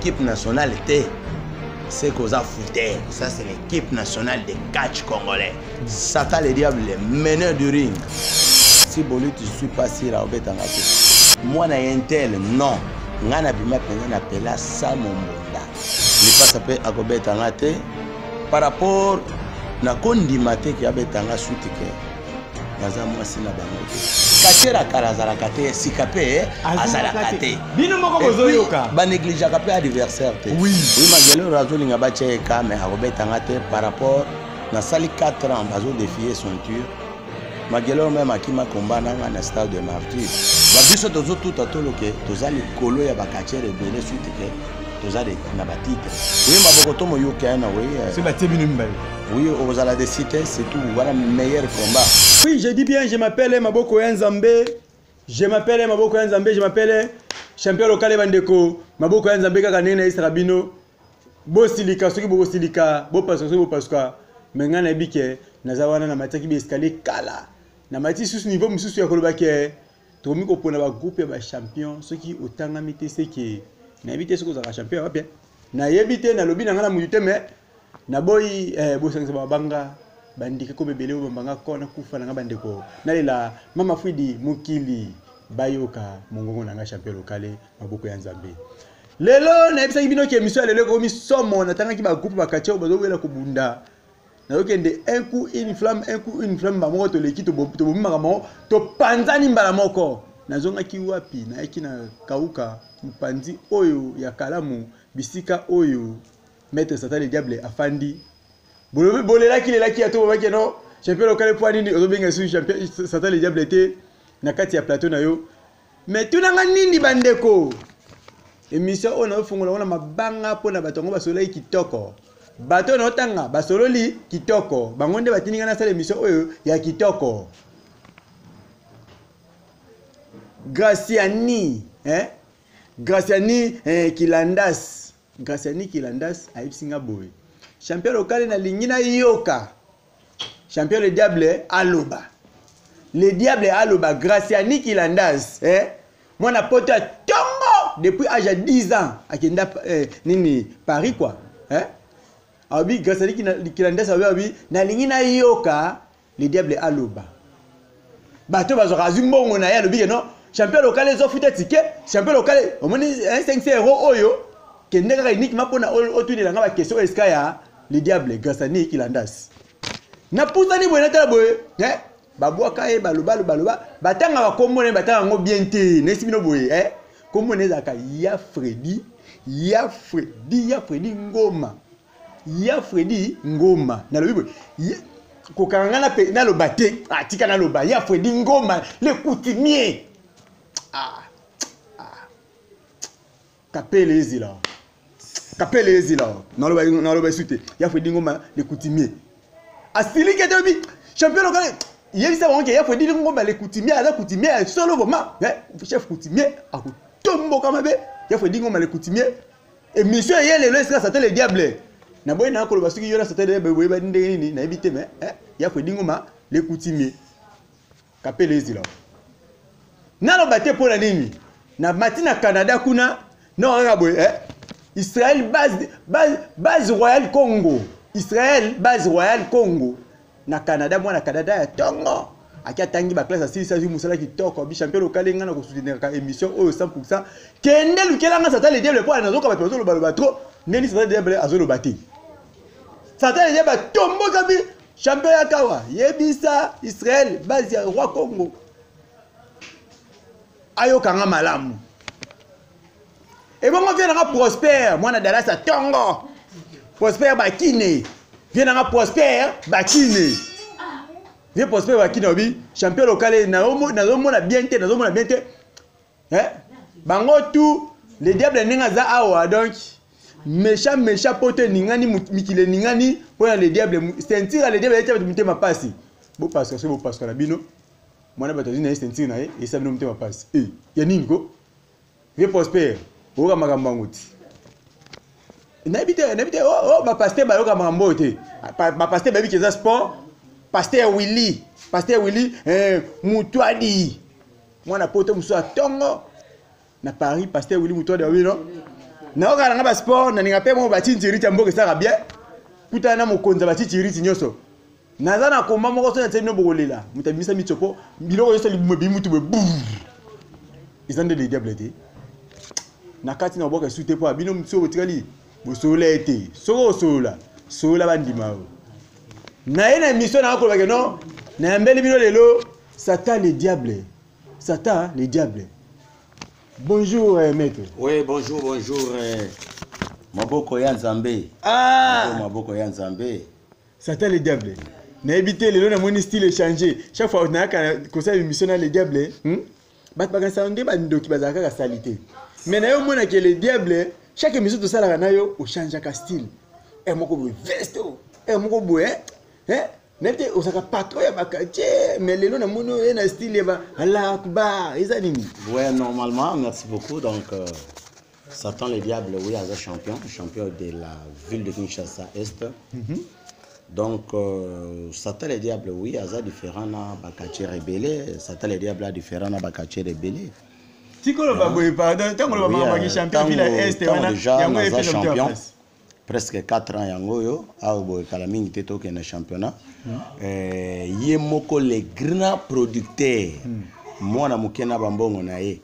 équipe nationale était. C'est qu'on a fouté. Ça, c'est l'équipe nationale de catch congolais. Satan le diable, le meneur du ring. Si Bolu, tu ne suis pas si Raobet en a. Moi, na intel, non. Ngana bima penza na pela sa mombonda. Il passe à peu à Gobet en a. Par rapport na kondi mate qui a betanga suite que naza mwasi na bango te. Katera karazala kate sikape azala kate. Bino moko bozoyoka. Ba négliger kape adversaire te. Oui. Oui magelo razolinga ba cheka mais a betanga te par rapport na sali 4 ans bazo défier son tour. Magelo même akima combat na stade de martyr. Ba biso tozo tout atoloke tozali kolo ya bakachere belé suite que tozali na batite. Oui maboko to moyoka na oui. C'est baté bino mbaye. Oui, aux ala de cité, c'est tout. Voilà le meilleur combat. Oui, je dis bien, je m'appelle Maboko Nzambe. Je m'appelle Maboko Nzambe. Je m'appelle champion local Bandeko. Maboko Nzambe Kakanene Israbino. Bosilika, ceux qui bosilika, Bopasca. Maintenant, na bike, nazawana na mataki bi escalier kala. Na mati sous niveau mususu ya kolobake. Tomi ko pona ba groupe ba champion, ceux qui otanga mité c'est que na bité ceux qui za champion va bien. Na yebité na lobi na ngana muyute mais na boy bosangisa babanga bandike ko bebele o bambanga ko na kufa na bandeko nalela mama Fwidi mukili bayoka mongongo na nga champion lokale Maboko ya Nzambe lelo na ebisa bino ke émission lelo ko mi somo na tanga ki ba groupe ba katia bazo wela ko bunda na yokende un coup une flamme ba moko to leki to bomaka mo to panzani mbala moko nazonga ki wapi na eki na kauka mpanzi oyo ya kalamu bisika oyo Maître Satan le diable afandi. Bolela ki lela ki ato babaki no champion local po nini ozobenga su champion Satan le diable était na kati ya plateau na yo. Mais tunanga nini bandeko. Émission ona ofungola ona mabanga pona batongo basolai kitoko. Bato na otanga basololi kitoko. Bangonde batininga na sala émission oyo ya kitoko. Graciani, Graciani Kilandas. Graciani Kilandas a Ipsinga Boy. Champion local na lingina yoka. Champion le diable aloba. Le diable aloba Graciani Kilandas, Moi na poto tongo depuis âge de 10 ans akenda nini Paris quoi, Abi Graciani Kilandas abi na lingina yoka le diable aloba. Bato bazoka zumbongo na ya lobi non. Champion local zo futa ticket, champion local au moins 500 € oyo. Que n'est uniquement pour autour de la question est-ce qu'il y a le diable Graciani Kilandas. Na poussani boye na boye, babwa kae baloba batanga ba komone batanga ngo bien te, nesi bino boye, komone zaka ya Freddy Ngoma. Ya Freddy Ngoma. Na lobi boye. Kokanga na lo baté, atika na lo ba ya Freddy Ngoma, le coutumier. Capelle ezila. Capelle ezila. Non le ba suite. Ya Freddy Ngoma le coutumier. Asili ketebi champion local. Yelisa wonke ya Freddy Ngoma le coutumier, ala coutumier solo vraiment. Chef coutumier a tombo kama be. Ya Freddy Ngoma le coutumier. Et monsieur yele le sera Satan le diable. Na boy na ko ba suki yola Satan le boy ba ndenge ni na ebite mais ya Freddy Ngoma le coutumier. Capelle ezila. Na lo baté pour la nini. Na matina Canada kuna non Israël base royale Congo. Israël base royale Congo. Na Canada moi na Canada ya tongo. Akia tangi ba classe asili sa musala kitoko bi champion local ngana ko soutenir ka émission au 100%. Kende lukela nga Satan le diable pour na zoka ba peso lo trop. Neni Satan le diable azolo bati. Satan le diable tombo kabi champion ya kawa. Yebisa Israël base ya roi Congo. Ayo kanga malamu. Et bon, vient à Prosper, moi, na Dallas à Tongo. Prosper Bakine. Vient à Prosper Bakine. Vient Prosper Bakine, oui. Champion local, na bien te. Bango tout, les diables n'engaza awa, donc. Méchant pote ningani, mikile ningani, pour les diables, sentir les diables, et tu ma passe. Beau parce que la bino. Moi, na batazine, sentir na et ça me ma passe. Yaningo. Vient Prosper. Oga magambanguti. N'habite ba pasteur ba yoka magambote. Ba pasteur ba bikeza sport. Pasteur Willy Moutouadi. Moi na poto muso tongo na Paris pasteur Willy Moutouadi oui non. Na oka nga ba sport na ninga pe mo ba tinjiri tambo ke saka bien. Puta na mokonza ba tinjiri tinyoso. Naza na komba moko so na tseno bokolela. Mutabimisa mitsopo, biloko yoso libubi mutu be bou. Izande les diables te. Na kati na boka sute po abino mtso botikali. Bosola ete. Soko sola. Sola bandima. Na ina mission na ko ba ke non. Na mbeli bino lelo Satan les diables. Satan les diables. Bonjour, maître. Oui, bonjour, bonjour. Maboko ya Nzambe. Ah! Maboko ya Nzambe. Satan les diables. Na éviter les lois, mon style est changé. Chaque fois, on a conseil émission les diables. Bat bagan sande ba ndoki bazaka ka salité. Mais na yo mona que les diables, chaque émission de ça la na yo, on change ka style. Et moko bo veste. Et moko bo Nete osaka patron ya bakache mais lelo na mono na style ba Allah akbar ezanini. Ouais, normalement, merci beaucoup. Donc Satan les diables, oui, as champion de la ville de Kinshasa Est. Donc Satan les diables, oui, as différent na bakache rebelle, Satan les diables a différent na bakache rebelle. Tikolo ba boy pardon, tant que ba maki champion ville Est wana yango est champion. Presque 4 ans yango yo abo kala mingi te toke na championnat ye moko les grands producteurs mwana mukena bambongo na ye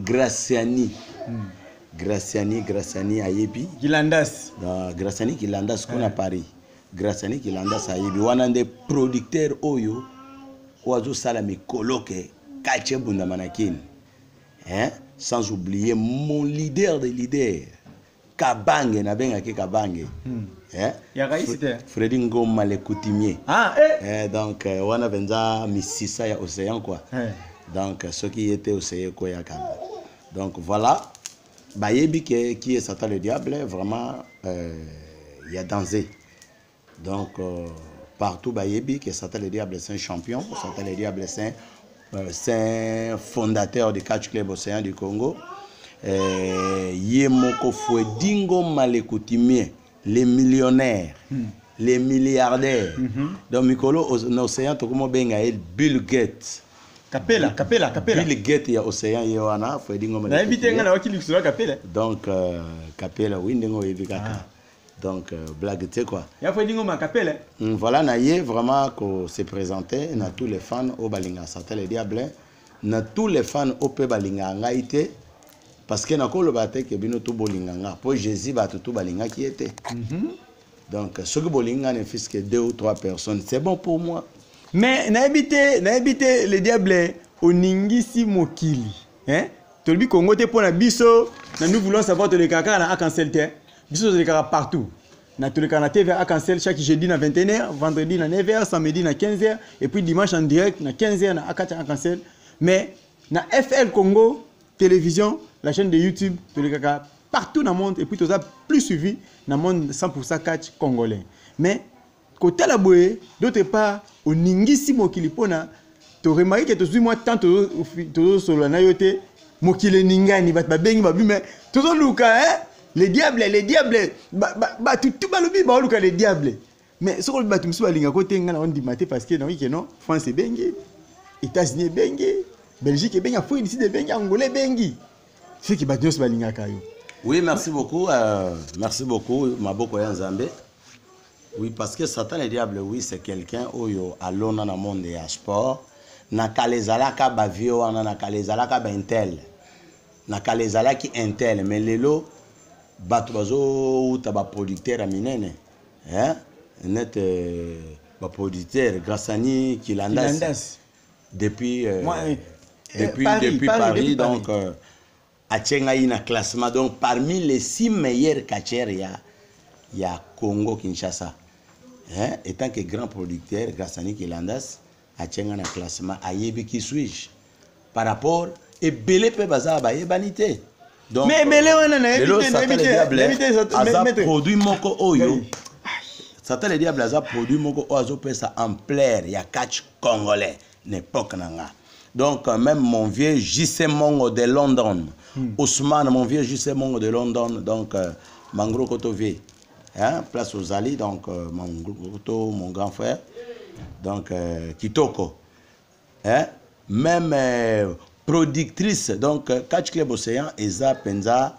Graciani ayebi Gilandas Graciani Gilandas kona Paris Graciani Gilandas ayebi wana nde producteur oyo oazo sala mikolo ke kache bunda manakini sans oublier mon leader des leaders Kabange na benga ke Kabange. Ya raïsite. Freddy Ngoma le coutumier. Ah donc wana venza misisa ya océan quoi. Donc ce qui était océan quoi ya kanga. Donc voilà. Bayebi qui est Satan le diable vraiment il y a danger. Donc partout bayebi que Satan le diable c'est un champion, Satan le diable c'est un fondateur du catch club océan du Congo. Yemoko Fouedingo Malekoutimien, les millionnaires, les milliardaires. Donc Mikolo océan tokomo benga el Bill Gates. Capella. Bill Gates ya océan yoana Fouedingo Malekoutimien. Na invité ngana wakili sur Capella. Donc Capella windengo yebikaka. Donc blague tu quoi. Ya Fouedingo ma Capella. Voilà naie vraiment ko se présenter na tous les fans au balinga Satan le diable, na tous les fans au pe balinga ngaité. Parce que nakolo bate ke bino to bolinganga po Jésus ba tout balinga qui était. Donc ce que bolinga ne fils que 2 ou 3 personnes, c'est bon pour moi. Mais na habité le diable oningisi mokili, Tolbi Congo te pona biso, na nous voulons savoir to le kaka na Arc-en-Ciel te. Biso le kaka partout. Na to le kaka na TV Arc-en-Ciel chaque jeudi na 21h, vendredi na 9h, samedi na 15h et puis dimanche en direct na 15h na Arc-en-Ciel. Mais na FL Congo télévision, la chaîne de YouTube, partout dans le monde, et puis tout ça plus suivi dans le monde 100% catch congolais. Mais, côté la boue, d'autre part, au Ningisi Mokilipona, tu remarques que tu moi tant sur la nayote, Mokile Ningani, mais tout le monde, les diables, tout balobi, les diables. Mais ce qu'on va tout ça, on dit parce que non, France est bengi, États-Unis est bengi. Belgique et bien, il ici de Bengi, Angolais Bengi. C'est qui bat Dios Balinga Kayo. Oui, merci beaucoup, Maboko Nzambe. Oui, parce que Satan le diable, oui, c'est quelqu'un oyo alone dans le monde et à sport. Na kalezalaka bavio, na kalezalaka intel. Na kalezalaki intel, mais lelo batubazo ou taba producteur aminene. Net producteur Grassani Kilandas. Depuis Paris, donc à Tchengaï, un classement. Donc parmi les 6 meilleurs catcheurs, il y a Congo Kinshasa. Étant que grand producteur, Grassani Kilandas, à Tchengaï, un classement, à Yebi qui suis-je par rapport et Belé peut bazar ba yebanité. Donc mais Léon a produit moko oyo. Satan le diable a produit moko oyo pesa ampleur, il y a catch congolais n'époque nanga. Donc même mon vieux JC Mongo de London, Ousmane, mon vieux JC Mongo de London, donc Mangro Kotové, place aux Ali, donc mon grand frère, donc Kitoko, même productrice, donc Catch Club Océan, Eza Penza,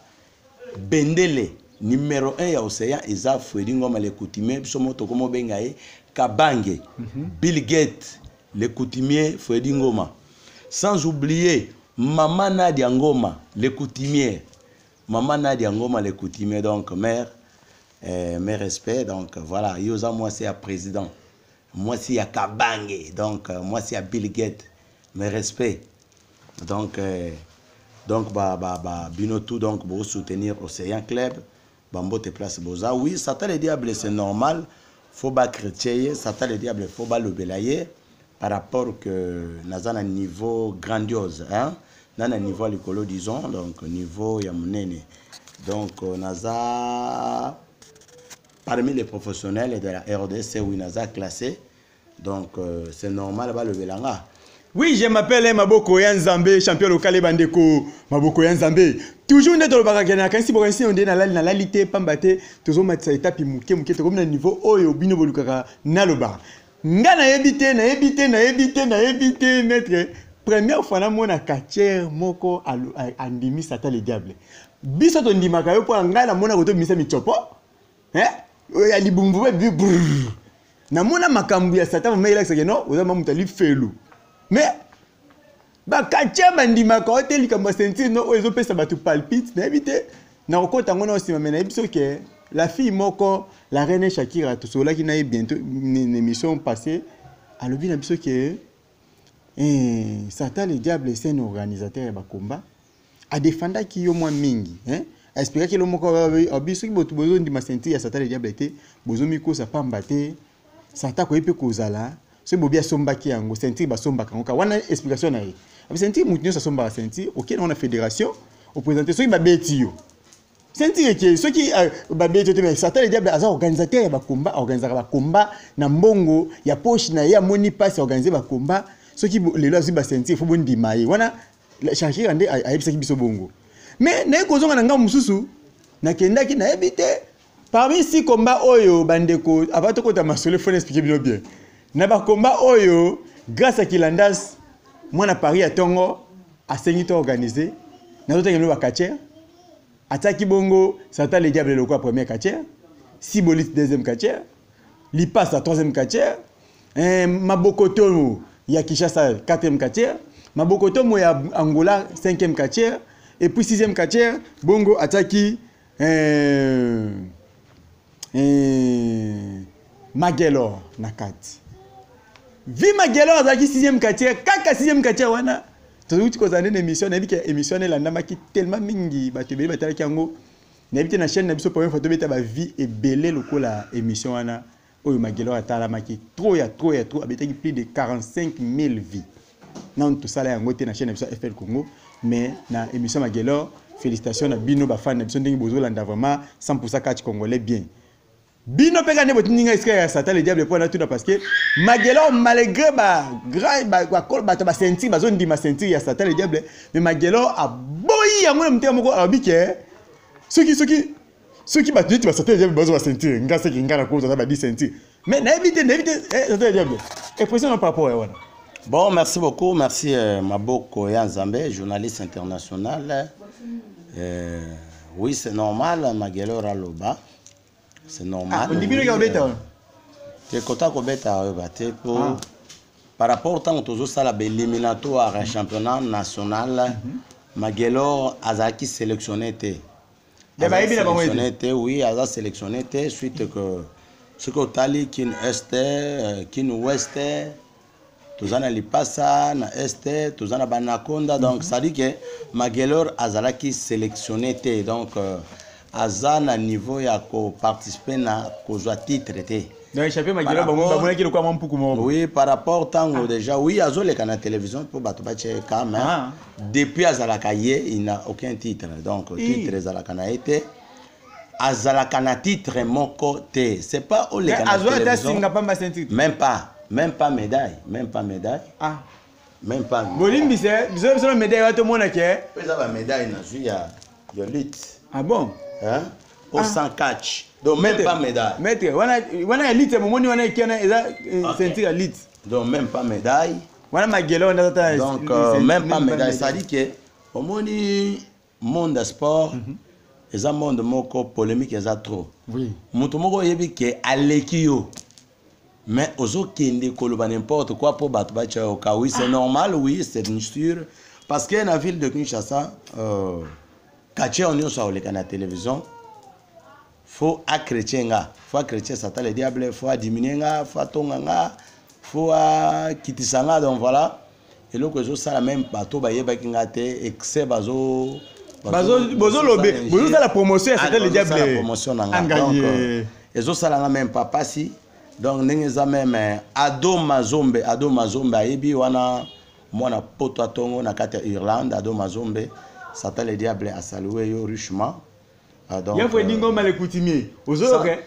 bendele numéro 1 ya océan eza Fredy Ngoma le coutumier biso moto komo benga ye Kabange Bill Gates le coutumier Fredy Ngoma, sans oublier Maman Nadia Ngoma le coutumier, Maman Nadia Ngoma le coutumier, donc mère mes respects, donc voilà, yoza moi c'est à président, moi c'est à Kabange, donc moi c'est à Bill Gates, mes respects, donc bino tout, donc pour soutenir Océan Club, bambo te place boza, oui Satan le diable c'est normal, faut pas chrétien, Satan le diable faut pas le belayer par rapport que naza na niveau grandiose, hein, na niveau likolo disons, donc niveau ya munene, donc naza parmi les professionnels de la RDC, oui, naza classé, donc c'est normal ba le belanga. Oui, je m'appelle Maboko Yanzambe, champion local bandeko Maboko Yanzambe. Toujours dans le bagagena, quand si bokansi on est na la lité pambate, toujours matsa étape muke to comme na niveau oyo bino bolukaka na loba. Nga na ebité maître. Première fois na mona katier moko andimi Satan le diable. Biso to ndimaka yo po nga na mona koto misa michopo. Ya libumbu na mona makambu ya Satan maila que non, oza mamutali felu. Mais ba katia bandima ka hôtel kamba sentir no ezo pesa batu palpite na éviter na okota ngona osima mais na biso que la fille moko la reine Shakira to sola qui na bientôt une émission passée alobi na biso que Satan le diable c'est un organisateur ba combat a défendre qui yo moins mingi espérer que le moko obiso ki botu bozo ndima sentir ya Satan le diable était bozo miko sa pambate Satan ko epe kozala ce bobia somba qui yango sentir ba somba kangoka wana explication na ye abi sentir mutinyo sa somba sentir OK on a fédération au présenter ceux qui ba betio sentir que ceux qui ba betio te Satan le diable aza organisateur ba combat organisateur ba combat na mbongo ya poche na ya moni passe organiser ba combat ceux qui les lois ba sentir faut bon dimaye wana changer ande ayebisa ki biso bongo mais na ekozonga na nga mususu na kendaki na ebite parmi si combat oyo bandeko abato kota masole faut expliquer bien na ba combat oyo grâce à Kilandas moi na Paris à Tongo a sengi organisé na zote ngelo ba kacher ataki bongo Satan le diable le quoi premier kacher Sibolit deuxième kacher li passe à troisième kacher Mabokoto ya Kinshasa quatrième kacher Mabokoto mo ya Angola cinquième kacher et puis sixième kacher bongo ataki Magelor nakati Vi Magelor azaki 6e quartier, kaka 6e quartier wana. Tozuti kozana na émission na bika émission na ndama ki tellement mingi batebeli batalaki yango. Na bita na chaîne na biso première fois to beta ba vie et belé lokola émission wana oyo Magelor atala maki trop abetaki plus de 45 000 vies. Non tout ça là yango te na chaîne na biso FL Congo mais na émission Magelor félicitations na bino ba fan na biso ndingi bozo landa vraiment 100% catch congolais bien. Bino peka ne botinga iska Satan le diable pour na tout parce que Magelor malgré ba sentir ba zone di ma sentir ya Satan le diable mais Magelor a boyi yango na mtema moko abike ceux qui ba tuti ba Satan le diable ba sentir ngasa ki ngara ko za ba di sentir mais na éviter Satan le diable et pression par rapport à wana. Bon, merci beaucoup, merci Maboko Yanzambe, journaliste international. Oui, c'est normal Magelor à Loba. C'est normal. On dit bien que beta. Tu es content que beta pour par rapport au temps que tu as éliminatoire à championnat national, Magelor a sélectionné oui, a sélectionné suite que ce que tu as dit kin est kin ouest tous en ali passa na est tous en banakonda donc ça dit que Magelor a sélectionné donc Azana niveau ya ko participer na kozwa titre té. Donc champion Magelor ba ki le quoi mampuku mo. Oui, par rapport tango déjà oui azo le kana télévision pour bato ba che quand même. Depuis azalaka ye il n'a aucun titre. Donc titre azalaka na été azalaka na titre moko té. C'est pas au le kana télévision. Même pas médaille, même pas médaille. Même pas. Bolimbi c'est, biso médaille wa to mona ke. Pesa ba médaille na ju ya lutte. Ah bon? Hein? Au 100 catch. Donc même pas médaille. Maître, wana elite momoni wana kiana eza sentir elite. Donc même pas médaille. Wana Magelor ndata. Donc même pas médaille, ça dit que momoni monde sport eza monde moko polémique eza trop. Oui. Mutu moko yebi ke aleki yo. Mais ozokende koloba n'importe quoi pour battre Bachaoka. Oui, c'est normal, oui, c'est une sûr. Parce que dans la ville de Kinshasa, quand on est sur la télévision, faut accréter, faut accréter Satan le diable, faut diminuer, faut tonga, faut quitter ça. Donc voilà. Et là, que ça la même bateau, bah yeba kingate, excès bazo. Bazo lobé, bazo la promotion, Satan le diable. La promotion donc, et ça la même papa si. Donc nengeza même Ado Mazombe ayebi wana mwana poto atongo na kati Irlande Ado Mazombe Satan le diable a salué yo richement. Donc il faut dingo mal coutumier.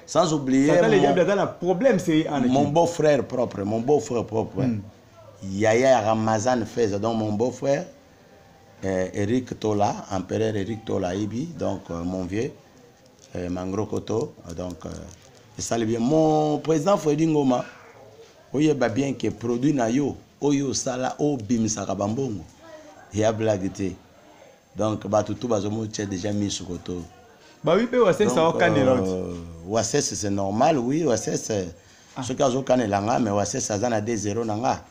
Sans oublier Satan le diable a un problème c'est mon beau-frère propre, Yaya Ramazan Fez, donc mon beau-frère Eric Tola, empereur Eric Tola Ibi, donc mon vieux Mangro Koto, donc et ça le bien mon président Freddy Ngoma oye ba bien que produit na yo oyo sala o bimisa kabambongo ya blagité donc ba tout bazomo tche déjà mis sur koto ba oui pe wasse ça au canelot wasse c'est normal oui wasse ce cas au canelanga mais wasse ça za na 2-0 nanga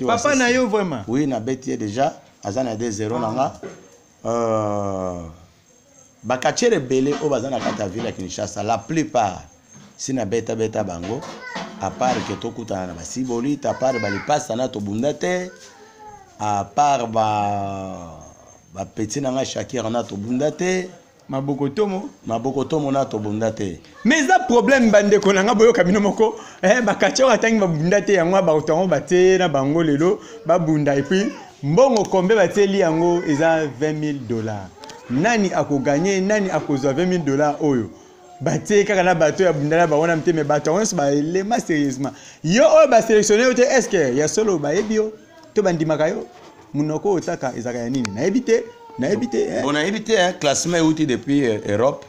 papa na yo vraiment oui na beti déjà azana 2-0 nanga bakachere belé o bazana kata ville à Kinshasa la plupart si na beta bango à part que tokutana na basiboli à part bali passa na to bundate à part ba petit nanga Shakira na to bundate mabokotomo na to bundate mais ça problème bande ko nanga boyo kamino moko bakachere atangi ba bundate yango ba utongo bate na bango lelo ba bunda et puis mbongo kombe bateli yango eza $20,000 nani ako gagner nani ako zo $20,000 oyo baté kaka na bato ya bundala ba wana mteme bato on se ba lema sérieusement yo oyo ba sélectionner ote est-ce que ya solo ba ebio to bandimaka yo munoko otaka ezaka ya nini na ebité bon na ebité classement outil depuis Europe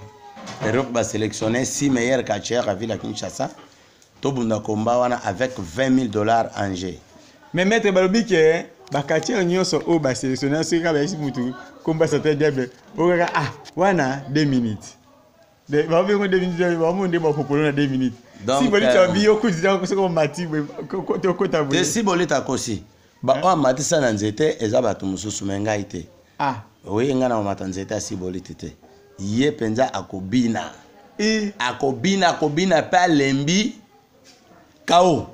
ba sélectionner 6 meilleurs catcheurs à ville à Kinshasa to bunda komba wana avec $20,000 en jeu mais maître balobi ke ba catcheur nyonso o ba sélectionner ce ka ba isi mutu komba Satan diable okaka wana 2 minutes de ba bengo 2 minutes ba mo ndeba popolo na 2 minutes si boli ta bio ku dira ko ko mati ko kota bo si boli ta kosi ba o mati sana nzete eza bato mususu menga ite oui ngana mata nzete si boli tete ye penza akobina akobina pa lembi kao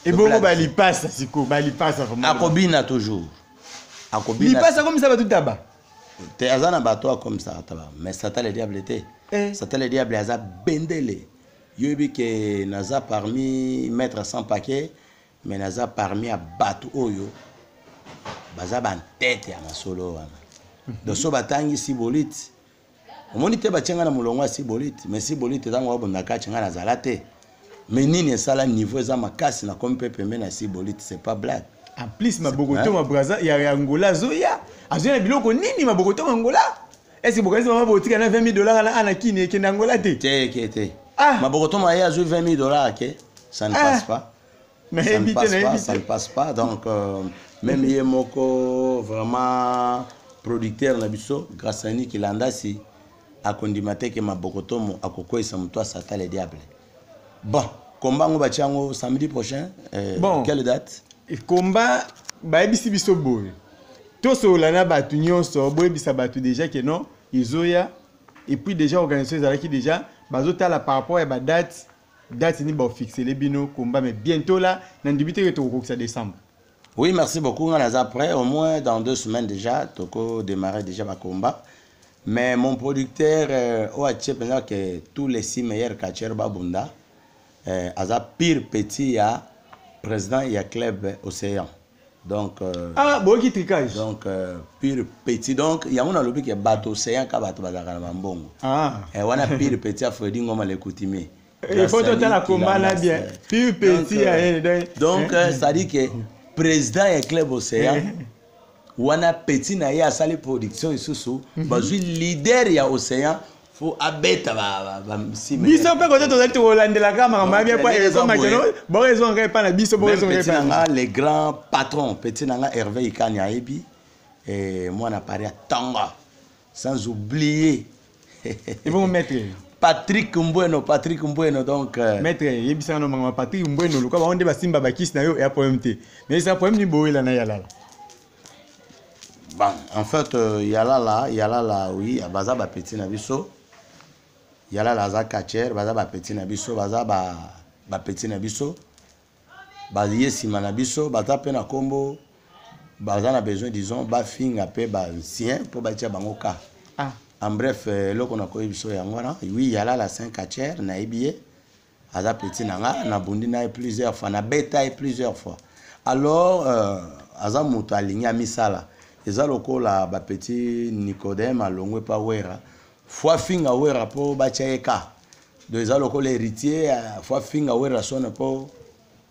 et bongo ba li passe siko ba li passe vraiment akobina toujours li passe comme ça ba tout taba te azana bato comme ça taba mais Satan le diable était Satan le diable aza bendele yobi ke naza parmi mettre 100 paquets mais naza parmi a bato oyo baza ban tête ya masolo wana donc so batangi sibolite omoni te bachenga na mulongwa sibolite mais sibolite tango wabonda kachenga na zalate mais nini sala niveau za makasi na comme pepe mais na sibolite c'est pas blague en plus mabokoto ma braza ya Angola zoya azona biloko nini mabokoto Angola est-ce que bokazi mama botika na $20,000 na anakini ke na Angola te mabokoto ma ya zo $20,000 ke ça ne passe pas ça ne passe pas donc même yemoko vraiment producteur na biso grâce à Nick Landasi akondimate ke mabokoto mo akokoisa mutwa Satan le diable. Bon, combat ngo bachango samedi prochain. Quelle date? Combat ba ebisi biso boy. To so lana batu nyonso boy bisa batu déjà que non, izoya et puis déjà organisation ezalaki déjà bazotala par rapport à ba date ni ba fixer les bino combat mais bientôt là na ndibité que to kokisa décembre. Oui, merci beaucoup. On est après au moins dans 2 semaines déjà toko démarrer déjà ma combat. Mais mon producteur Oache pensant que tous les 6 meilleurs catcheurs babunda aza pire petit ya président ya club Océan. Donc boki tricage. Donc pire petit donc il y a un lobby qui est bateau Océan ka bato bazaka na mbongo. Et wana pire petit a Freddy Ngoma le coutumier. Il faut total la combat là bien. Pire petit donc ça dit que président et club Océan wana petit na ya sali production isusu bazui leader ya Océan faut abeta ba biso pe côté to zali landela kama kama bien kwa raison makeno bon raison pas na biso bon raison pas les grands patrons petit nanga Hervé Ikani Aibi et moi na Paris Tanga sans oublier Et bon, maître. Patrick Mboueno, donc... Maître, il y a Patrick Mboueno, le cas où on débat Simba Bakis na yo et après MT. Mais c'est un problème ni boé là na yala. Bon, en fait, yala, oui, baza ba petit na biso. Yala la za kacher, baza ba petit na biso, baza ba petit na biso. Baza yesima na biso, baza pe na kombo. Baza na besoin, disons, ba finga pe ba ancien pour batia bango ka. Ah. En bref, là qu'on a connu biso yangwana, oui, yala la 5 kacher na ebie. Aza petit nanga, na bundi na plusieurs fois, na beta plusieurs fois. Alors, aza muto aligné à misala. Eza lokola ba petit Nicodème alongwe pa wera. Fois finga wera po batia eka. Donc eza lokola héritier, fois finga wera sonne po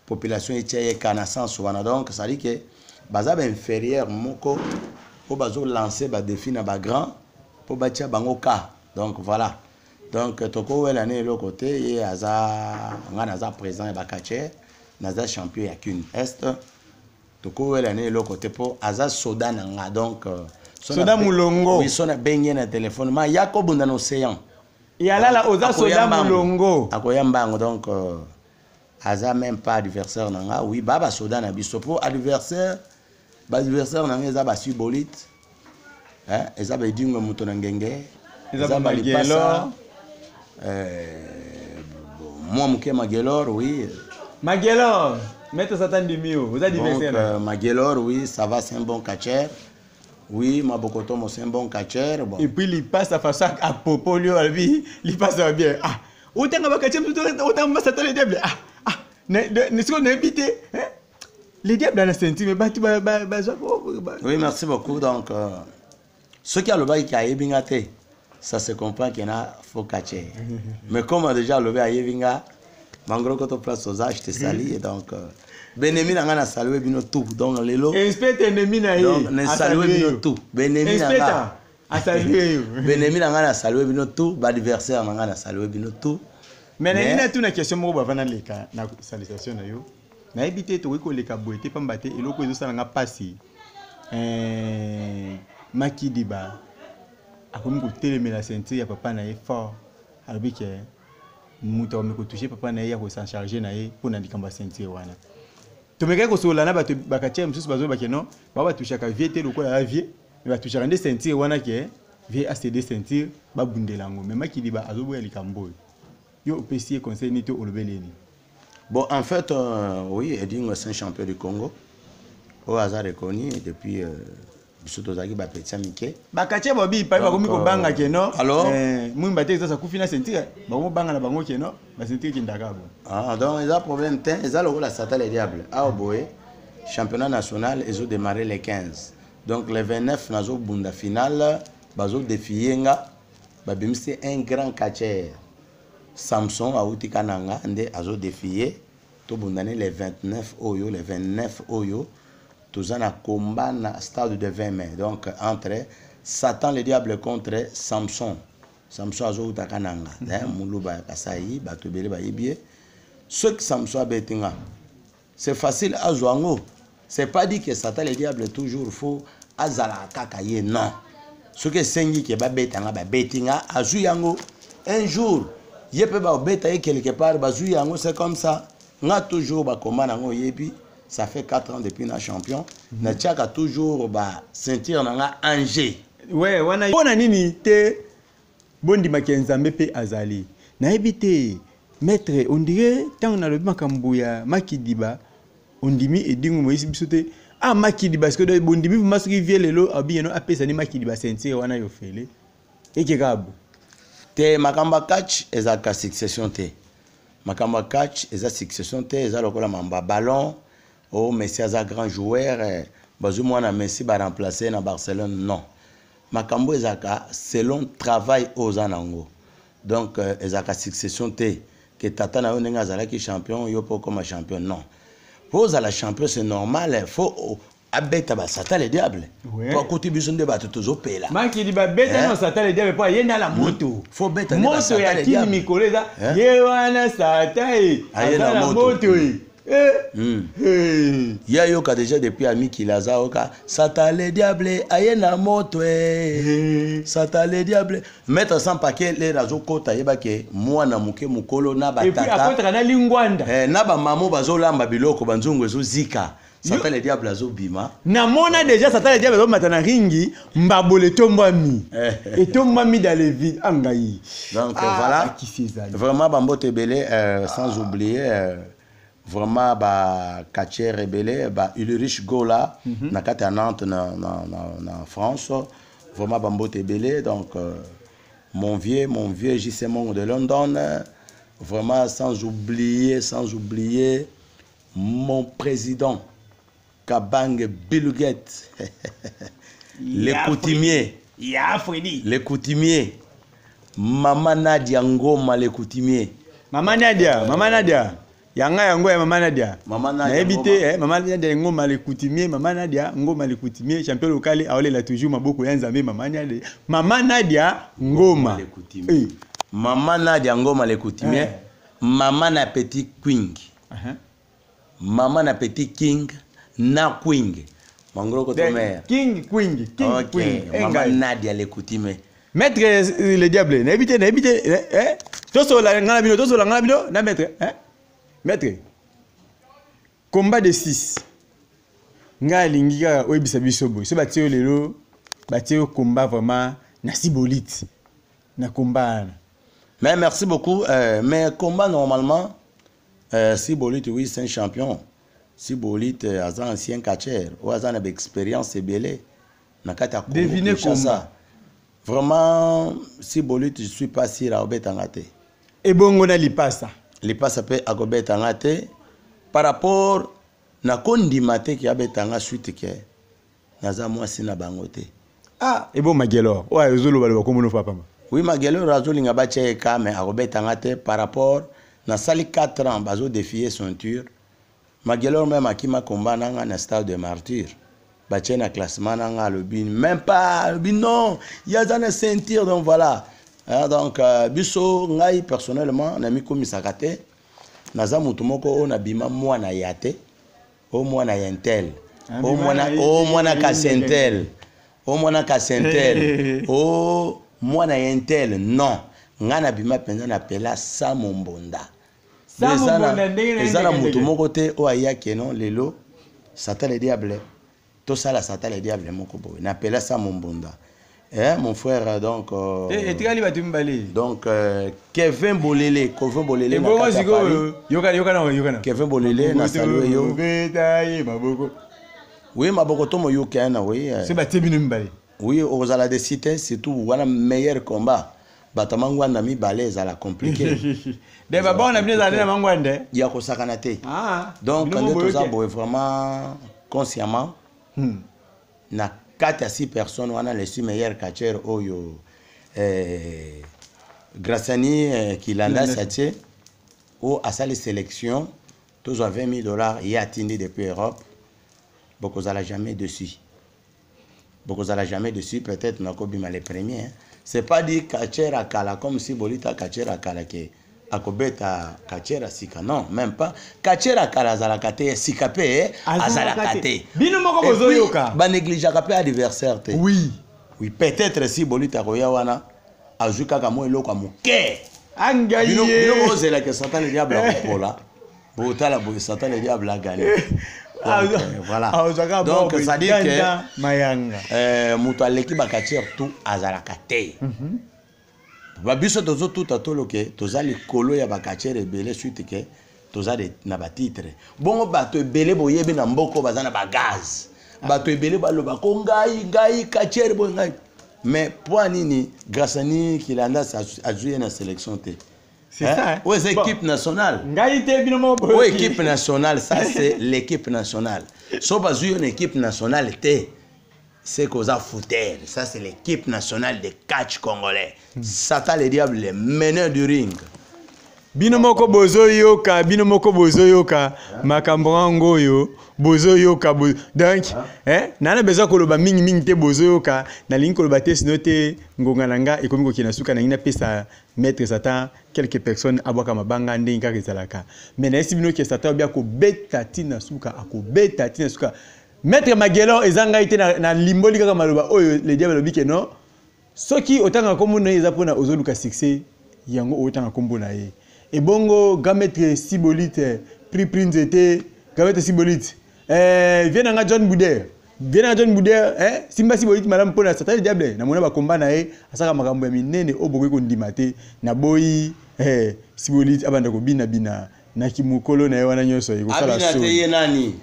population etia eka na sens wana. Donc ça dit que baza ba inférieur moko po bazo lancer ba défi na ba grand po batia bango ka. Donc voilà. Donc toko wela ne le côté et aza ngana za présent ba kache naza champion ya qu'une est. Toko wela ne le côté po aza soda nanga donc soda mulongo. Oui, sona benye na téléphone ma yako bunda no océan. Yala la oza soda mulongo. Akoyambango donc aza même pas adversaire nanga. Oui, baba soda na biso po adversaire nanga eza ba subolite. Hein, eza ba dingo muto na ngenge. Eza ba Magelor. Moi muke Magelor, oui. Magelor, maître Satan Dimio, vous êtes adversaire. Magelor, oui, ça va, c'est un bon catcher. Oui, Mabokotomo, c'est un bon catcher. Bon. Et puis il passe à façon à Popolio, il passe bien. Ah, autant que catcher, autant que Satan les diables. Ah, n'est-ce qu'on a invité? Les diables dans la ceinture, mais oui, merci beaucoup. Donc, ce qui a le bail qui a ébingate, ça se comprend qu'il y a faux catcher. Mais comme déjà le bail a ébinga, Mangro quand on place aux âges, je te salue. Et donc, Benemi n'a pas salué bino tout. Donc, les lots. Inspecteur Benemi n'a pas salué bino tout. Benemi n'a pas salué. Benemi n'a pas salué bino tout. L'adversaire n'a pas salué bino tout. Mais il y a une question qui va venir dans la salutation. Na habité to ko le kaboete pambate et loko ezo sala nga pasi. Maki Diba. Akomi ko telemela ceinture ya papa na ye fort. Alobi ke muto me ko toucher papa na ye ya ko s'en charger na ye pour na dikamba ceinture wana. To meka ko sola na bato bakatia msusu bazo bakeno ba toucher ka viete loko la vie mais ba toucher ande ceinture wana ke vie ACD ceinture ba bundelango mais Maki Diba azoboya likambo. Yo opesi conseil ni to olobeleni. Bon, en fait, oui, Edingo c'est un champion du Congo. Au hasard reconnu depuis Bisotozaki Bapetia Mike. Bakache Bobi, pas comme Banga Keno. Alors, Moumbate, ça coûte finalement sentir. Bon, Banga la Bango Keno, mais sentir qu'il n'a pas. Ah, donc, il y a un problème. Il y a le rôle à Satan les Diables. Ah, Oboé, championnat national, ils ont démarré les 15. Donc, les 29, nous avons Bunda finale, Bazo défié, c'est un grand catcher. Samson a outi kananga ande azo défié to bundane les 29 oyo les 29 oyo tozana combat na stade de 20 mai donc entre Satan le diable contre Samson azo outa kananga muluba kasai bato bele ba yibie ce que Samson a betinga c'est facile à zoango c'est pas dit que Satan le diable toujours faut azala kakaye non ce que sengi ke ba betanga ba betinga azu yango un jour il peut pas bêter quelque part, c'est comme ça. On a toujours ça fait 4 ans depuis notre champion. On a toujours sentir Angers. Ouais, on a nini te bondi makenzambe pe azali. Na ebité maître on dirait tant on a le makambuya Maki Diba on dimi edingu moisi bisote ah Maki Diba parce que bondi mi masri vielelo abi no apesa ni Maki Diba sentir wana yo fele. Et kekabu te makamba catch ezaka succession te makamba catch eza succession te eza lokola mamba ballon oh Messi aza grand joueur bazu mwana Messi ba remplacer na Barcelone non makambo ezaka selon travail aux anango donc ezaka succession te que tata na yo nenga azalaki champion yo po comme champion non pour la champion c'est normal faut abeta ba Satan le diable pour côté besoin de battre toujours pela Maki Diba beta no Satan le diable pour yena la moto faut beta moto ya kini mikoleza ye wana Satan ala moto Ya yoka déjà depuis ami Kilaza oka Sata le diable ayena moto Sata le diable mettre sans paquet les razo kota yeba ke mwana muke mukolo na batata. Et puis après kana lingwanda. Na ba mamo bazolamba biloko banzungu ezo zika. Sata le diable azo bima. Na mona déjà Sata le diable azo matana ringi mbabole tombami. Et tombami dans les vides angayi. Donc voilà. Vraiment bambote belé sans oublier vraiment ba Kacher rebelle ba Ulrich Gola na kati à Nantes na France vraiment bambote belé donc mon vieux JC Mongo de London vraiment sans oublier mon président Kabang Biluget les coutumiers les coutumiers Maman Nadia Ngoma les coutumiers Maman Nadia Yanga yango ya Maman Nadia. Na ebité Maman Nadia ngoma le coutumier, Maman Nadia ngoma le coutumier, champion local aole la toujours maboko ya Nzambe Maman Nadia. Maman Nadia ngoma le coutumier. Maman Nadia ngoma le coutumier. Maman na petit queen. Maman na petit king na queen. Mangro kotomère. King queen. Maman Nadia le coutumier. Maître le diable, na ebité Toso la ngala bino na maître Maître, combat de 6. Nga lingi ka oyebisa biso boy. So batio lelo, batio combat vraiment na Sibolite. Na combat. Mais merci beaucoup. Mais combat normalement, Sibolite oui c'est un champion. Sibolite a un ancien catcher, ou a une expérience belé. Na kata ko. Devinez combat. Vraiment Sibolite je suis pas sûr à obetangate. Et bongo na lipasa. Les passe après à Gobetanga par rapport na kondimate qui a betanga suite que naza moi sina bangote. Ah et bon Magelor ouais zolo balo ko mono papa. Oui Magelor razolinga ba cheka mais à Gobetanga par rapport na sali 4 ans bazo défier ceinture. Magelor même akima combat na stade de martyr. Ba na classement na le bin même pas le bin non, il y a dans ceinture donc voilà. Donc biso ngai personnellement na mi komisakate naza mutu moko o na bima mwana yate o mwana yentel o mwana kasentel o mwana kasentel o mwana yentel non ngana bima penza na pela Samombonda ezana mutu moko te o ayake non lelo Satan le diable to sala Satan le diable moko boy na pela Samombonda. Mon frère donc donc Kevin Bolele Kevin Bolele na salué yo oui maboko tomo yo kana oui c'est batté binimbali oui aux ala de cité c'est tout wana meilleur combat batamangu na mi balèze ala compliqué de baba on a bien allé na mangwande ya ko sakana te donc quand tout ça vraiment consciemment na 4 à 6 personnes, on a les 6 meilleurs catcheurs Oyo Grassani Kilanda Satie ou à sa sélection tous à $20,000 il y a atteint depuis Europe beaucoup ça jamais dessus peut-être n'a pas les premiers c'est pas dit catcher à Kala comme si Bolita catcher à Kala qui akobeta kachera sika non même pas kachera kala zalakate sikape azalakate bino moko bozoyoka ba négliger kape adversaire te oui peut-être si Bolita koya wana azuka ka mo eloko muke angaye bino ozela que Satan le diable akola botala bo Satan le diable a gagné voilà donc ça dit que mayanga muto aleki ba kachera tout azalakate babiso tozo tout atoloke toza likolo ya bakachere ebele suite ke toza de na ba titre bongo bato ebele boyebi na mboko baza na bagaz bato ebele baloba ko ngai kachere bo ngai mais pour nini Grassani Kilanda a joué na sélection te c'est ça ouais c'est équipe nationale ngai te bino mo bo ouais équipe nationale ça c'est l'équipe nationale so bazu une équipe nationale te c'est qu'on a foutu. Ça, c'est l'équipe nationale de catch congolais. Satan le diable, les meneurs du ring. bino moko bozo yoka makambo yango yo bozo yoka donc nana besoin koloba mingi te bozo yoka na lingi koloba te sino te ngonga nanga ekomi kokina suka na ngina pesa maître Satan quelques personnes abwaka mabanga ndenge kaka ezalaka mais na esi bino ke Satan obia ko beta tina suka akobeta tina suka maître Magellan ezanga ite na limboli kaka maloba oyo le diable lobi ke non soki otanga komona eza pona ozoluka succès yango otanga kombona ye et bongo gametre Sibolite prince était gametre Sibolite viens nga John Bouder Simba Sibolite madame pona Satan le diable na mona ba combat na ye asaka makambo ya minene obokoki kondima te na boyi Sibolite abanda ko bina na kimukolo na ye wana nyonso ekosala so abina te ye nani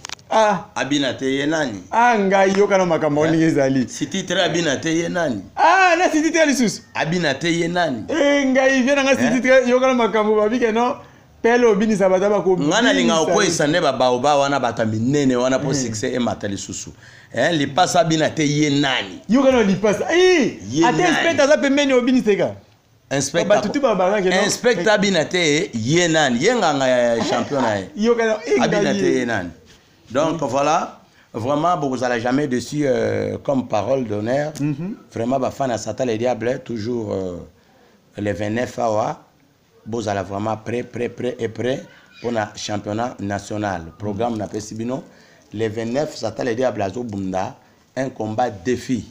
abina te ye nani ngai yoka na makambo ni ezali si titre abina te ye nani na si titre lisusu abina te ye nani ngai viens nga si titre yoka na makambo babike no pelo bini sabata ba ko ngana linga okoisa ne babaoba wana bata minene wana po succès e mata lisusu li passa abina te ye nani yoka no li passa ate inspecteur za pembeni obini seka inspecteur abina te ye nani yenganga ya champion na yoka abina te ye nani. Donc voilà, vraiment, vous n'allez jamais dessus comme parole d'honneur. Vraiment, fan à Satan les diables, toujours les 29 awa, vous allez vraiment prêt pour le championnat national. Programme n'a pas si bien. Les 29 Satan les diables, un combat défi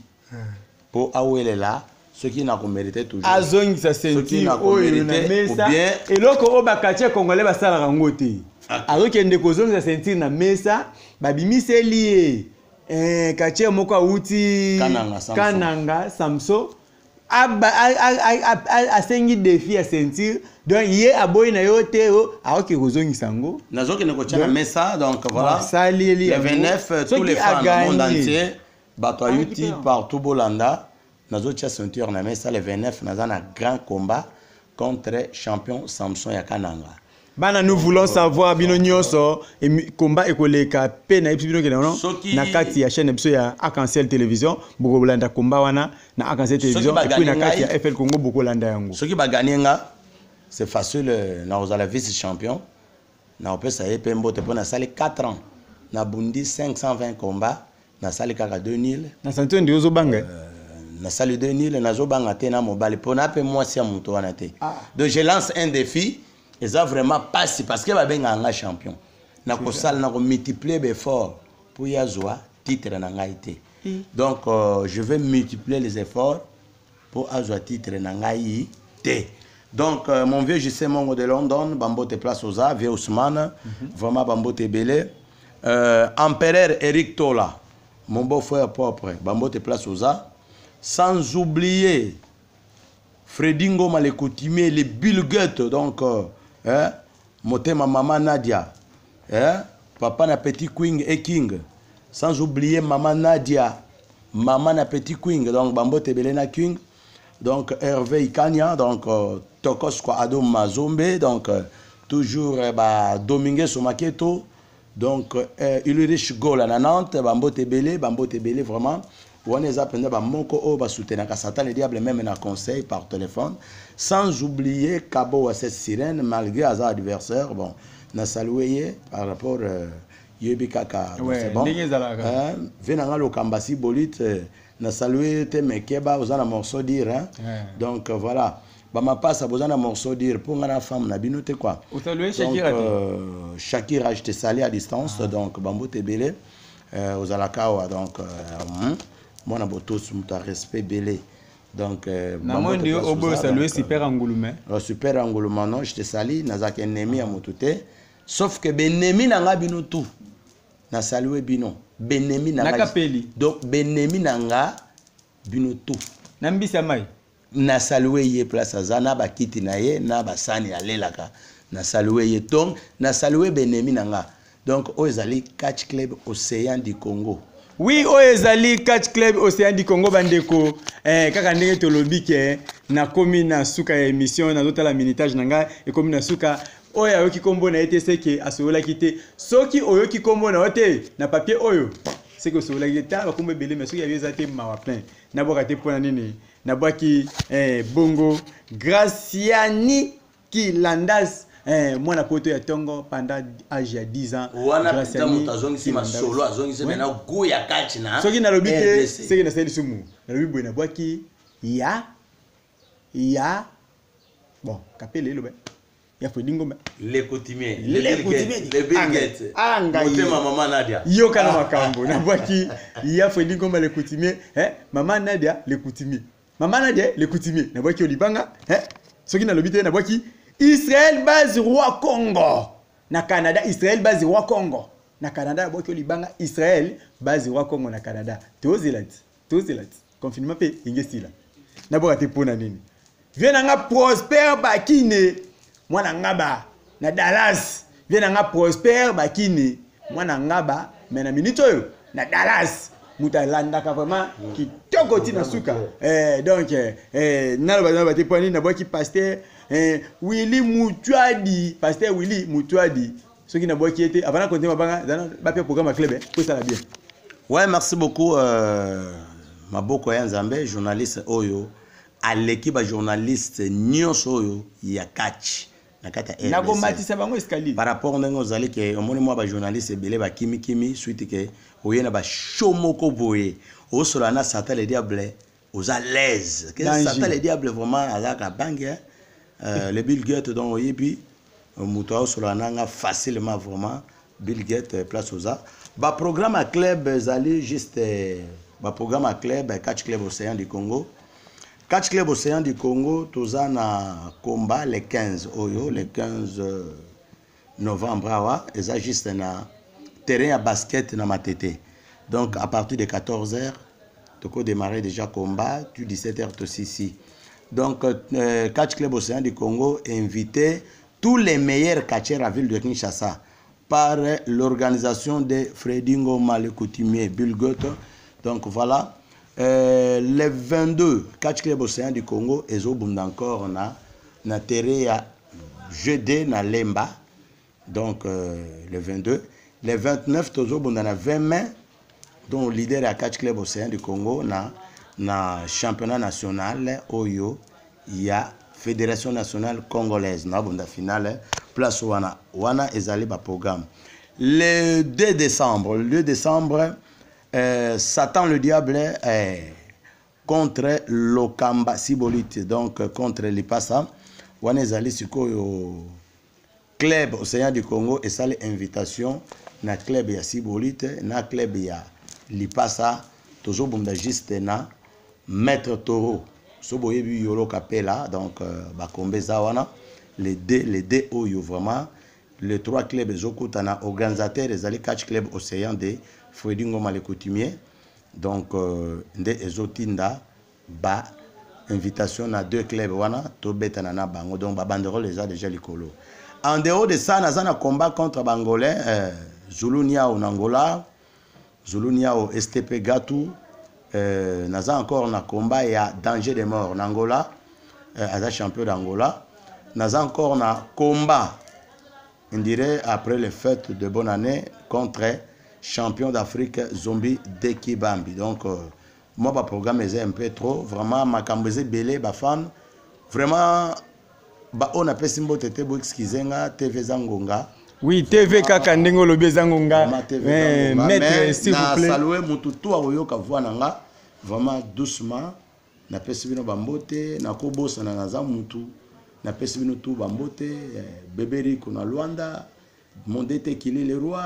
pour Awele là. Ceux qui n'ont pas mérité toujours. Azong sa senti ou bien et loko obakatia congolais ba sala rangote. Alors qu'il y a des choses qui sentir na mesa babimisi lié katia moko uti kananga samso asengi défi à sentir donc yé aboy na yote alors que kozongi sango nazoki ne kotia na mesa donc voilà sali les 29 tous les fans du monde entier bato yuti partout bolanda nazotia ceinture na mesa les 29 naza na grand combat contre champion Samson ya Kananga. Bana nous voulons savoir bino nyonso combat ekoleka pe na bino kena non na kati ya chaîne biso ya Arc-en-Ciel télévision boko bolanda combat wana na Arc-en-Ciel télévision et puis na kati ya FL Congo boko bolanda yango ceux qui ba gagner nga c'est facile na ozala vice champion na opesa ye pe mbote pona sali 4 ans na bundi 520 combats na sali kaka 2000 na santo ndi ozo banga na sali 2000 na zo banga te na mobile pona pe moi si amuto wana te donc je lance un défi. Et ça vraiment passé parce que ben un champion. Na ko sal na ko multiplier l'effort pour y avoir titre na ngaité. Donc je vais multiplier les efforts pour avoir titre na ngaité. Donc mon vieux JC Mongo de London, Bambote Place Oza, vieux Ousmane, vraiment Bambote Belé, Empereur Eric Tola, mon beau-frère propre, Bambote Place Oza, sans oublier Fredingo Malekotime, les Bill Gates donc Motema maman Nadia, papa na petit Queen et King, sans oublier maman Nadia, maman na petit Queen, donc Bambote Belena King, donc Hervé Ikania, donc Tokos kwa Adom Mazombe, donc toujours Domingue Somaketo, donc Ulrich Gola na Nantes, Bambote Belé vraiment. On est appelé à Moko Oba soutenir Satan le diable même un conseil par téléphone, sans oublier Kabo à cette sirène malgré hasard adversaire. Bon, na salué par rapport Yebi Kaka. C'est bon. Venanga le Kambasi Bolit, na salué te Mekeba aux un morceau dire. Donc voilà. Bah ma passe à besoin d'un morceau dire pour la femme na binote quoi. Shakira je te salue à distance donc Bambo Tebele aux Alakawa donc moi na botos muta respect belé donc namondi obo saluer super Angoulumé super Angoulumé non je te salue nazak ennemi à motute sauf que benemi nanga bino tout na saluer bino benemi nanga donc benemi nanga bino tout nambisa mai na saluer ye place azana ba kiti na ye na ba sani alelaka na saluer ye donc na saluer benemi nanga donc Ozali Catch Club Océan du Congo. Oui, Ozali Catch Club Océan du Congo bandeko kaka ndenge tolobi ke na komi na suka ya émission na zotala minitage nanga e komi na suka oyo ayoki kombo na ete seke asola kite soki oyoki kombo na ote na papier oyo seke asola kite ba kombo belé mais soki yeza te mawa plein na boka te pona nini na bwaki bongo Graciani Kilandas moi na poto ya tongo pendant âge ya 10 ans wana pita mutazongi si masolo azongi se na go ya catch na soki na lobite seki na seli sumu na lobi boy na bwaki ya bon kapele lo ba ya fodingo ba le coutumier le bilget anga motema mama Nadia yo kana makambo na bwaki ya fodingo ba le coutumier mama Nadia le coutumier mama Nadia le coutumier na bwaki olibanga soki na lobite na bwaki Israël base roi Congo na Canada Israël base roi Congo na Canada bwaki olibanga Israël base roi Congo na Canada tozelat confinement pe ingesila na bwaka te pona nini viens nga Prosper Bakine mwana ngaba na Dallas viens nga Prosper Bakine mwana ngaba mais na minute oyo na Dallas mutalanda ka vraiment kitoko tina suka donc na ba te poni na boki pasteur Willy Mutuadi pasteur Willy Mutuadi ce qui na boki était avant qu'on mabanga ba pe programme club pour ça la bien. Ouais, merci beaucoup Maboko ya Nzambe journaliste oyo à l'équipe journaliste nyonso oyo ya catch na kata RDC. Na ko matisa bango escalier. Par rapport ngo zali ke omoni moi ba journaliste belé ba kimi suite ke oyena ba shomoko boye o solana Satan le diable aux à l'aise. Que Satan le diable vraiment azaka bangue le Bill Gates donc oyebi muto o solana nga facilement vraiment Bill Gates place aux a ba programme à club zali juste ba programme à club catch club Océan du Congo. Catch Club Océan du Congo, tous na combat le 15 oyo, le 15 novembre, et ça juste na terrain à basket na matete. Donc à partir de 14h, tu peux démarrer déjà combat, tu 17h tu ici. Donc Catch Club Océan du Congo invité tous les meilleurs catcheurs à la ville de Kinshasa par l'organisation de Freddy Ngoma le coutumier Bulgoto. Donc voilà. Les 22 Catch Club Océan du Congo et encore na terre à jeudi na Lemba donc les 22 les 29 toujours na 20 mai dont leader à Catch Club Océan du Congo na championnat national oyo ya fédération nationale congolaise na bonda finale place wana ezali ba programme le 2 décembre Satan le diable contre Lokamba Sibolite, donc contre Lipasa. Wanezali sikoyo club Océan du Congo et ça l'invitation na club ya Sibolite, na club ya Lipasa, toujours bunda juste na Maître Toro. Soboyebi yolo kapela donc bakombe zawana les deux oyo vraiment les trois clubs ezokutana organisateur ezali Catch Club Océan de Freddy Ngoma le coutumier donc nde ezotinda ba invitation na deux clubs wana to betana na bango donc ba banderole les a déjà likolo en dehors de ça nazana combat contre bangolais Zulu Niao en Angola Zulu Niao STP Gatou naza encore na combat ya danger de mort en Angola aza champion d'Angola naza encore na combat on dirait après les fêtes de bonne année contre champion d'Afrique Zombie de Kibambi. Donc moi ma programme est un peu trop vraiment ma cambézé belé ba fan vraiment ba on appelle simbo tete bo excusenga TV Zangonga. Oui, TV kaka ndengo lobe Zangonga. Maître s'il vous plaît. Saluer mututu oyo ka voix nanga vraiment doucement na pesi bino bambote na kobosa na naza mutu na pesi bino tout bambote bébéri kuna Luanda Mondete Kili le roi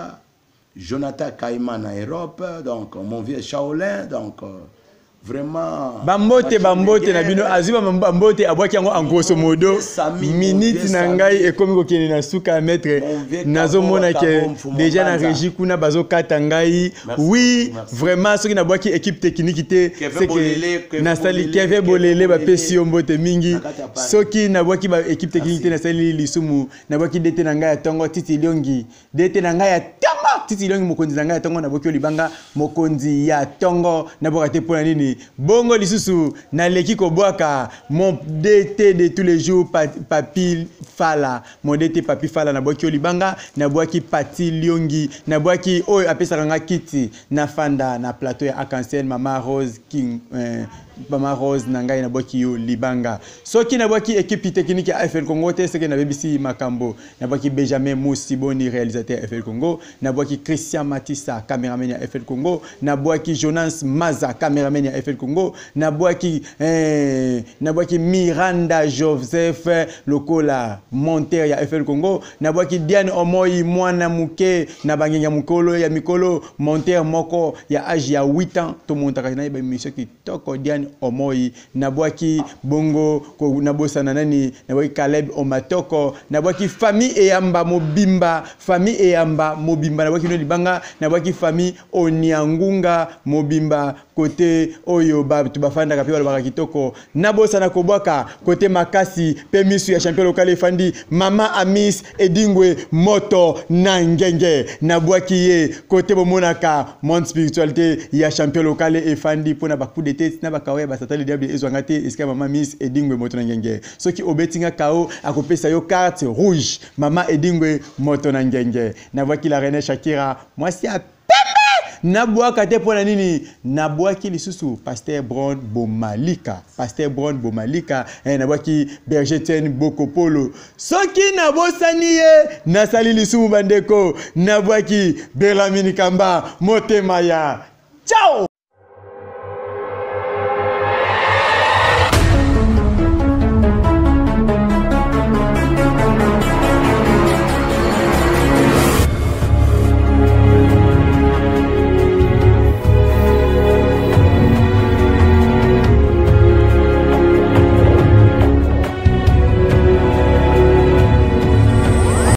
Jonathan Kaima en Europe, donc mon vieux Shaolin, donc vraiment. Bambote na bino aziba bambote abwaki yango en grosso modo minute na ngai ekomi kokende na suka maître nazomona ke déjà na régie kuna bazo kata ngai oui vraiment soki na bwaki équipe technique te c'est que na sali Kevin Bolele ba pesi mbote mingi soki na bwaki ba équipe technique te na sali lisumu na bwaki dete na ngai ya tongo Titi Liongi dete na ngai ya tongo Titi Liongi mokonzi na ngai ya tongo na bwaki libanga mokonzi ya tongo na bwaka te pona nini bongo lisusu na leki kobwaka mon DT de tous les jours Papi Fala mon DT Papi Fala na bwaki libanga na bwaki Pati Liongi na bwaki oyo apesaka nga kiti na fanda na plateau ya Arc-en-Ciel Mama Rose King Mama Rose Nangai Nabwaki yo Libanga. Soki Nabwaki équipe technique à FL Congo, c'est que Nabebisi Makambo, Nabwaki Benjamin Moussiboni, réalisateur FL Congo, Nabwaki Christian Matissa, caméraman à FL Congo, Nabwaki Jonas Maza, caméraman à FL Congo, Nabwaki Miranda Joseph, Lokola, monteur à FL Congo, Nabwaki Diane Omoi, Mwana Mouke, Nabangenya Mukolo, ya Mikolo, monteur Moko, ya âge ya 8 ans, tout le monde a une émission qui toko Diane Omoi, Nabwaki Bongo, Nabosa Nanani, Nabwaki Caleb Omatoko, Nabwaki famille Eyamba Mobimba, famille Eyamba Mobimba, Nabwaki no Libanga, Nabwaki famille Oniangunga Mobimba, côté Oyoba, Tubafanda Kapiwa Barakitoko, Nabosa Nakobwaka, côté Makasi, Pemisu ya champion local Efandi, Mama Amis Edingwe Moto Nangenge, Nabwaki ye, côté Bomonaka, monde spiritualité, ya champion local Efandi, pour na bakou de tête, na bakawe basata le diable ezwangate, eska Mama Miss Edingwe Moto Nangenge. Ce qui obetinga kao, akopé sa yo carte rouge, Mama Edingwe Moto Nangenge. Nabwaki la reine Shakira, moi c'est à Nabwaki te pona nini Nabwaki lisusu Pasteur Brown Bomalika Nabwaki Bergetien Bokopolo soki nabosani ye nasali lisumu bandeko Nabwaki Belamini Kamba Motemaya ciao.